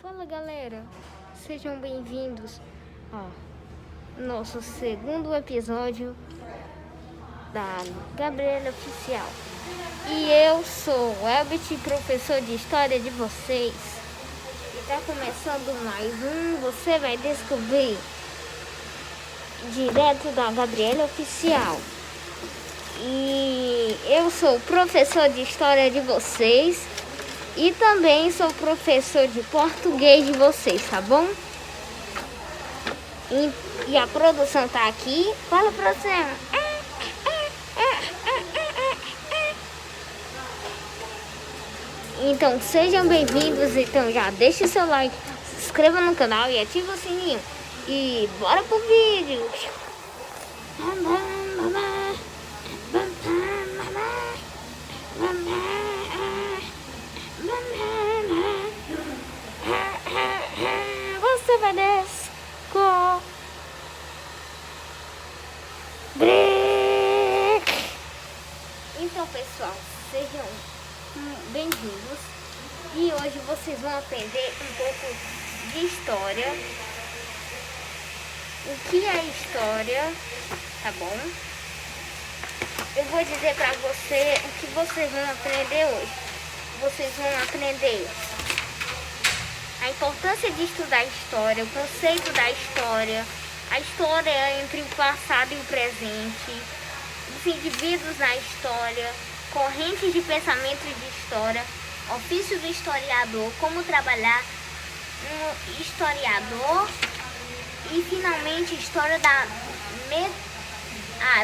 Fala galera, sejam bem-vindos ao nosso segundo episódio da Gabriela Oficial. E eu sou o Elbert, professor de história de vocês. E tá começando mais um Você Vai Descobrir, direto da Gabriela Oficial. E eu sou o professor de história de vocês. E também sou professor de português de vocês, tá bom? E a produção tá aqui. Fala, produção. Então, sejam bem-vindos. Então, já deixa o seu like, se inscreva no canal e ativa o sininho. E bora pro vídeo. Você vai descobrir. Então, pessoal, sejam bem-vindos. E hoje vocês vão aprender um pouco de história. O que é história, tá bom? Eu vou dizer pra você o que vocês vão aprender hoje. Vocês vão aprender a importância de estudar a história, o conceito da história, a história entre o passado e o presente, os indivíduos na história, correntes de pensamento de história, ofício do historiador, como trabalhar um historiador e finalmente história da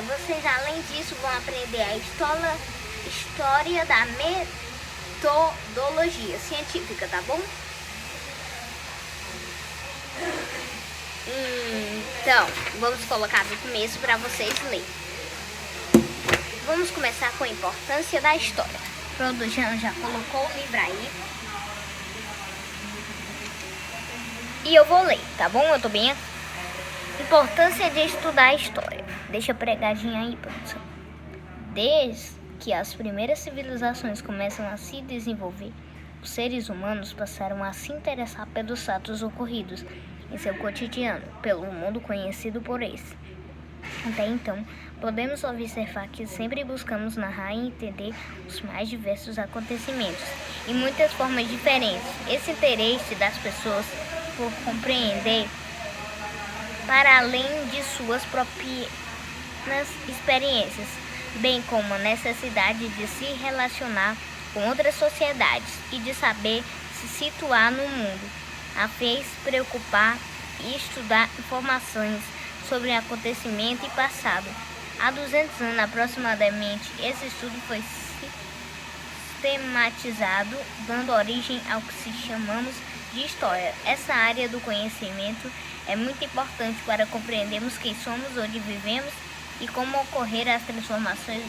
vocês além disso vão aprender a história da metodologia científica, tá bom? Então, vamos colocar do começo para vocês lerem. Vamos começar com a importância da história. O produção já colocou o livro aí. E eu vou ler, tá bom? Eu tô bem aqui. Importância de estudar a história. Deixa a pregadinha aí, produção. Desde que as primeiras civilizações começam a se desenvolver, os seres humanos passaram a se interessar pelos fatos ocorridos em seu cotidiano, pelo mundo conhecido por eles. Até então, podemos observar que sempre buscamos narrar e entender os mais diversos acontecimentos, em muitas formas diferentes. Esse interesse das pessoas por compreender para além de suas próprias experiências, bem como a necessidade de se relacionar com outras sociedades e de saber se situar no mundo, a fez preocupar e estudar informações sobre acontecimento e passado. Há 200 anos aproximadamente, esse estudo foi sistematizado, dando origem ao que se chamamos de história. Essa área do conhecimento é muito importante para compreendermos quem somos, onde vivemos e como ocorreram as transformações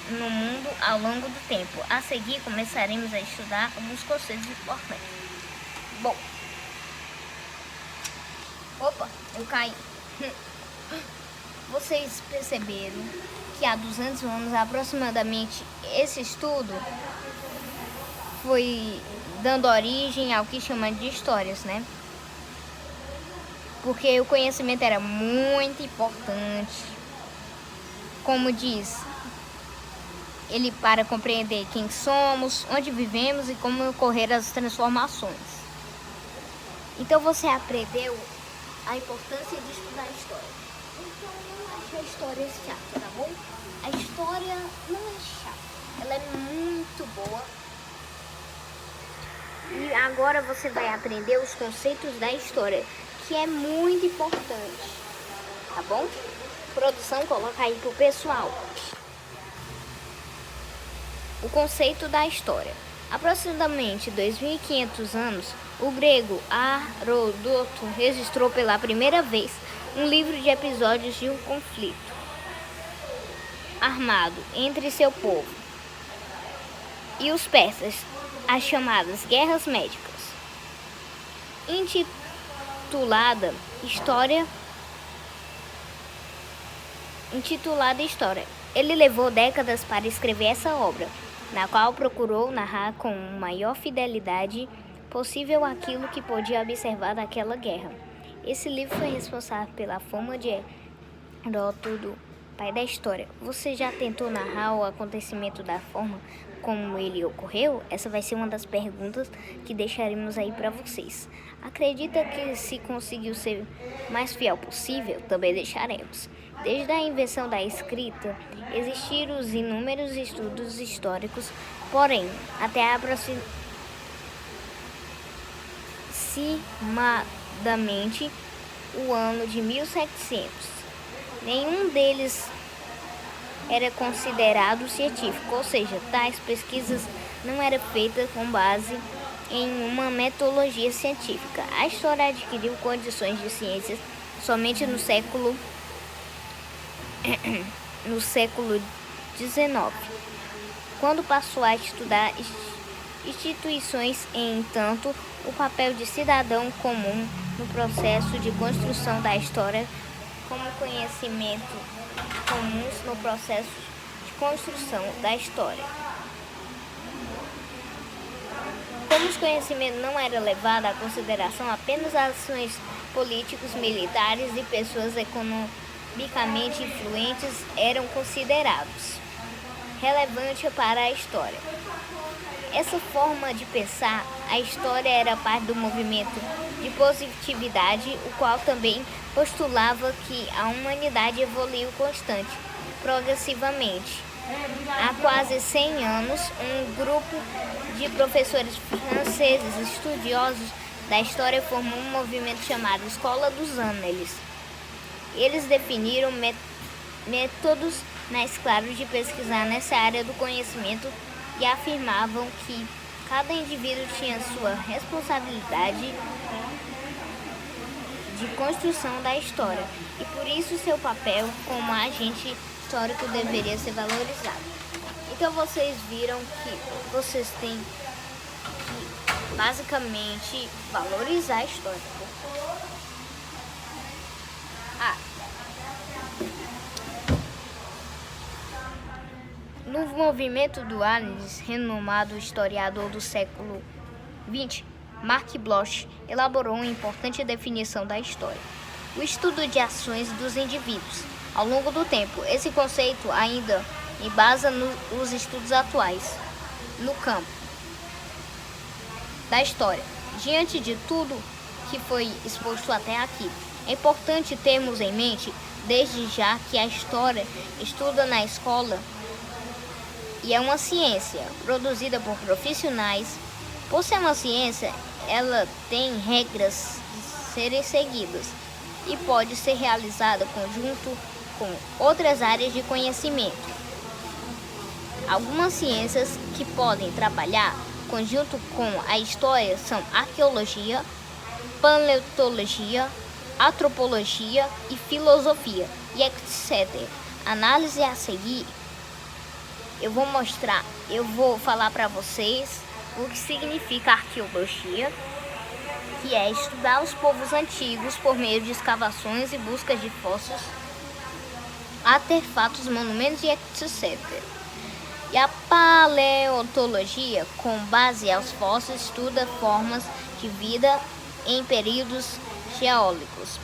no mundo ao longo do tempo. A seguir, começaremos a estudar alguns conceitos importantes. Bom, eu caí. Vocês perceberam que há 200 anos aproximadamente esse estudo foi dando origem ao que chama de histórias, né? Porque o conhecimento era muito importante. Como diz, ele para compreender quem somos, onde vivemos e como ocorreram as transformações. Então você aprendeu a importância de estudar a história. Então não ache a história chata, tá bom? A história não é chata, ela é muito boa. E agora você vai aprender os conceitos da história, que é muito importante, tá bom? Produção, coloca aí pro pessoal. O conceito da história. Aproximadamente 2.500 anos, o grego Heródoto registrou pela primeira vez um livro de episódios de um conflito armado entre seu povo e os persas, as chamadas Guerras Médicas, intitulada História. Ele levou décadas para escrever essa obra, na qual procurou narrar com maior fidelidade possível aquilo que podia observar daquela guerra. Esse livro foi responsável pela fama de Heródoto, pai da história. Você já tentou narrar o acontecimento da forma como ele ocorreu? Essa vai ser uma das perguntas que deixaremos aí para vocês. Acredita que se conseguiu ser mais fiel possível? Também deixaremos. Desde a invenção da escrita, existiram os inúmeros estudos históricos, porém, até aproximadamente o ano de 1700, nenhum deles era considerado científico, ou seja, tais pesquisas não eram feitas com base em uma metodologia científica. A história adquiriu condições de ciências somente no século XIX, quando passou a estudar instituições. Entanto, o papel de cidadão comum no processo de construção da história, como conhecimento comuns no processo de construção da história. Como os conhecimentos não eram levados à consideração, apenas ações políticos, militares e pessoas economicamente influentes eram considerados relevantes para a história. Essa forma de pensar a história era parte do movimento de positividade, o qual também postulava que a humanidade evoluiu progressivamente. Há quase 100 anos, um grupo de professores franceses estudiosos da história formou um movimento chamado Escola dos Annales. Eles definiram métodos mais claros de pesquisar nessa área do conhecimento e afirmavam que cada indivíduo tinha sua responsabilidade de construção da história e por isso seu papel como agente histórico deveria ser valorizado. Então vocês viram que vocês têm que basicamente valorizar a história. No movimento do Annales, renomado historiador do século XX, Mark Bloch elaborou uma importante definição da história: o estudo de ações dos indivíduos ao longo do tempo. Esse conceito ainda embasa nos estudos atuais no campo da história. Diante de tudo que foi exposto até aqui, é importante termos em mente, desde já, que a história estuda na escola e é uma ciência produzida por profissionais. Por ser uma ciência, ela tem regras a serem seguidas e pode ser realizada conjunto com outras áreas de conhecimento. Algumas ciências que podem trabalhar conjunto com a história são arqueologia, paleontologia, antropologia e filosofia, e etc. Análise a seguir. Eu vou falar para vocês o que significa arqueologia, que é estudar os povos antigos por meio de escavações e buscas de fósseis, artefatos, monumentos e etc. E a paleontologia, com base aos fósseis, estuda formas de vida em períodos geológicos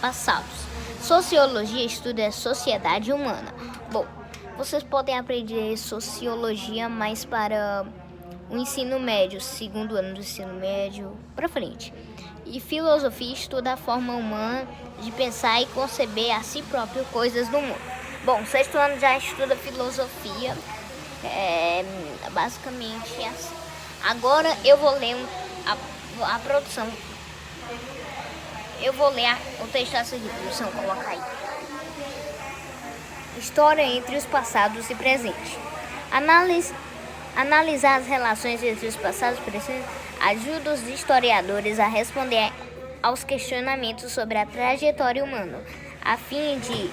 passados. Sociologia estuda a sociedade humana. Bom, vocês podem aprender sociologia mais para o ensino médio, segundo ano do ensino médio para frente. E filosofia estuda a forma humana de pensar e conceber a si próprio coisas do mundo. Bom, sexto ano já estuda filosofia, basicamente assim. Agora eu vou ler a produção. Eu vou ler o texto a seguir, produção, coloca aí. História entre os passados e presentes. Analisar as relações entre os passados e presentes ajuda os historiadores a responder aos questionamentos sobre a trajetória humana, a fim de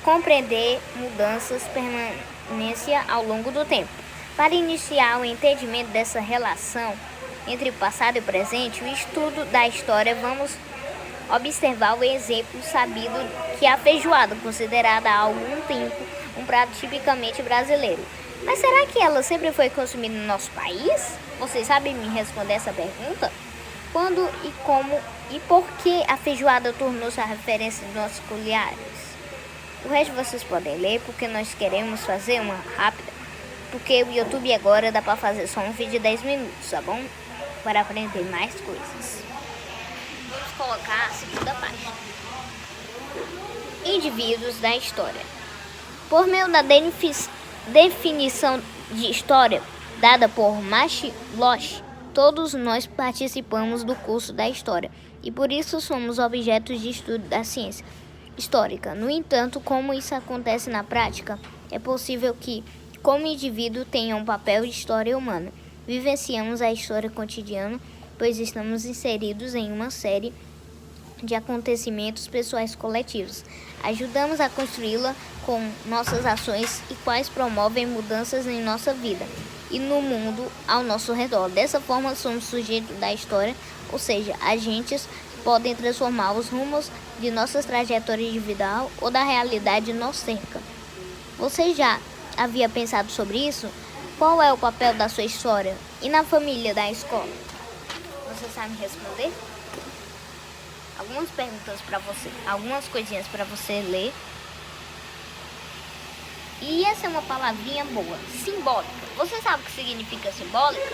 compreender mudanças permanência ao longo do tempo. Para iniciar o entendimento dessa relação entre o passado e o presente, o estudo da história, vamos observar o exemplo sabido que a feijoada, considerada há algum tempo um prato tipicamente brasileiro. Mas será que ela sempre foi consumida no nosso país? Vocês sabem me responder essa pergunta? Quando e como e por que a feijoada tornou-se a referência dos nossos culinários? O resto vocês podem ler, porque nós queremos fazer uma rápida. Porque o YouTube agora dá pra fazer só um vídeo de 10 minutos, tá bom? Para aprender mais coisas. Vamos colocar a segunda página. Indivíduos da história. Por meio da definição de história dada por Losch, todos nós participamos do curso da história e por isso somos objetos de estudo da ciência histórica. No entanto, como isso acontece na prática, é possível que, como indivíduo, tenha um papel de história humana. Vivenciamos a história cotidiana, pois estamos inseridos em uma série de acontecimentos pessoais coletivos. Ajudamos a construí-la com nossas ações e quais promovem mudanças em nossa vida e no mundo ao nosso redor. Dessa forma, somos sujeitos da história, ou seja, agentes podem transformar os rumos de nossas trajetórias de vida ou da realidade nos cerca. Você já havia pensado sobre isso? Qual é o papel da sua história e na família da escola? Você sabe responder? Algumas perguntas para você, algumas coisinhas para você ler. E essa é uma palavrinha boa, simbólica. Você sabe o que significa simbólica?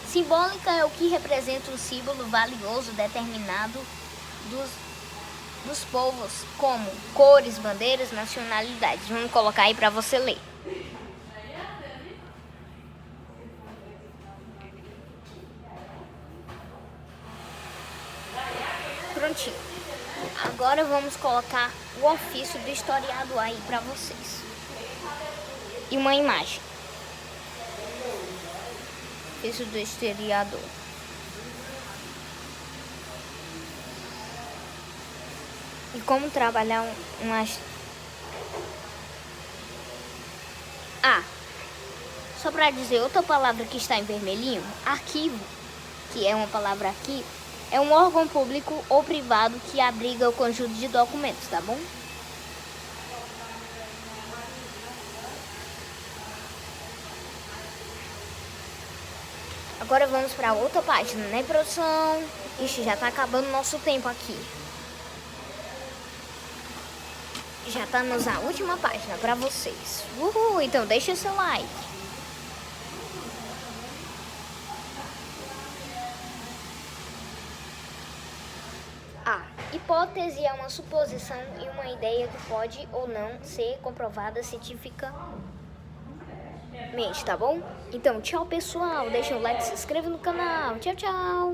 Simbólica é o que representa um símbolo valioso determinado dos povos, como cores, bandeiras, nacionalidades. Vamos colocar aí para você ler. Prontinho. Agora vamos colocar o ofício do historiador aí para vocês. E uma imagem. Ofício do historiador. E como trabalhar só para dizer outra palavra que está em vermelhinho, arquivo, que é uma palavra aqui, é um órgão público ou privado que abriga o conjunto de documentos, tá bom? Agora vamos para outra página, né, produção? Ixi, já tá acabando o nosso tempo aqui. Já estamos na última página para vocês. Uhul, então deixa o seu like. Hipótese é uma suposição e uma ideia que pode ou não ser comprovada cientificamente, tá bom? Então, tchau pessoal, deixa o like, se inscreva no canal. Tchau, tchau!